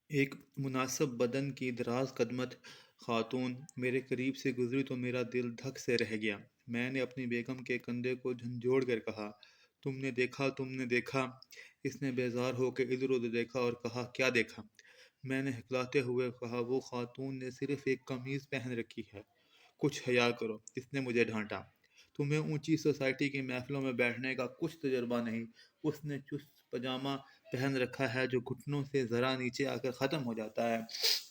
ایک مناسب بدن کی دراز قدمت خاتون میرے قریب سے گزری تو میرا دل دھک سے رہ گیا۔ میں نے اپنی بیگم کے کندھے کو جھنجھوڑ کر کہا، تم نے دیکھا؟ اس نے بیزار ہو کے ادھر ادھر دیکھا اور کہا، کیا دیکھا؟ میں نے ہکلاتے ہوئے کہا، وہ خاتون نے صرف ایک قمیض پہن رکھی ہے، کچھ حیا کرو۔ اس نے مجھے ڈانٹا، تمہیں اونچی سوسائٹی کی محفلوں میں بیٹھنے کا کچھ تجربہ نہیں۔ اس نے چست پاجامہ پہن رکھا ہے جو گھٹنوں سے ذرا نیچے آ کر ختم ہو جاتا ہے۔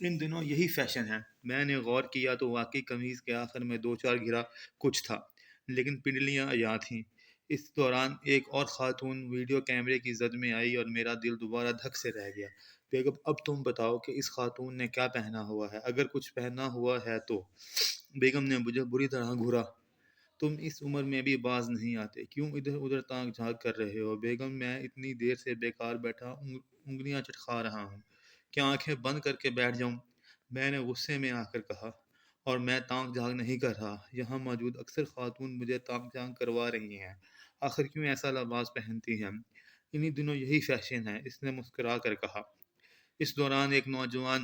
ان دنوں یہی فیشن ہے۔ میں نے غور کیا تو واقعی قمیض کے آخر میں دو چار گھرا کچھ تھا، لیکن پنڈلیاں یا تھیں۔ اس دوران ایک اور خاتون ویڈیو کیمرے کی زد میں آئی اور میرا دل دوبارہ دھک سے رہ گیا۔ بیگم، اب تم بتاؤ کہ اس خاتون نے کیا پہنا ہوا ہے، اگر کچھ پہنا ہوا ہے تو۔ بیگم نے مجھے بری طرح گھورا، تم اس عمر میں بھی باز نہیں آتے، کیوں ادھر ادھر تانک جھانک کر رہے ہو؟ بیگم، میں اتنی دیر سے بیکار بیٹھا انگلیاں چٹکا رہا ہوں، کیا آنکھیں بند کر کے بیٹھ جاؤں؟ میں نے غصے میں آ کر کہا، اور میں تانک جھانک نہیں کر رہا، یہاں موجود اکثر خاتون مجھے تانک جھانک کروا رہی ہیں، آخر کیوں ایسا لباس پہنتی ہیں؟ انہی دنوں یہی فیشن ہے، اس نے مسکرا کر کہا۔ اس دوران ایک نوجوان،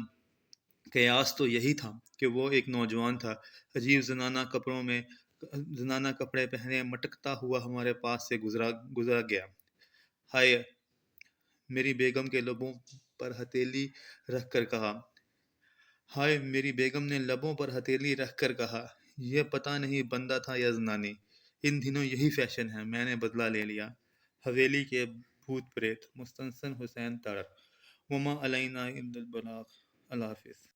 قیاس تو یہی تھا کہ وہ ایک نوجوان تھا، عجیب زنانہ کپڑے پہنے مٹکتا ہوا ہمارے پاس سے گزرا گیا۔ ہائے، میری بیگم کے لبوں پر ہتھیلی رکھ کر کہا ہائے میری بیگم نے لبوں پر ہتھیلی رکھ کر کہا، یہ پتہ نہیں بندہ تھا یا زنانی۔ ان دنوں یہی فیشن ہے، میں نے بدلہ لے لیا۔ حویلی کے بھوت پریت، مستنصر حسین تارڑ۔ وما علینا الا البلاغ۔ اللہ حافظ۔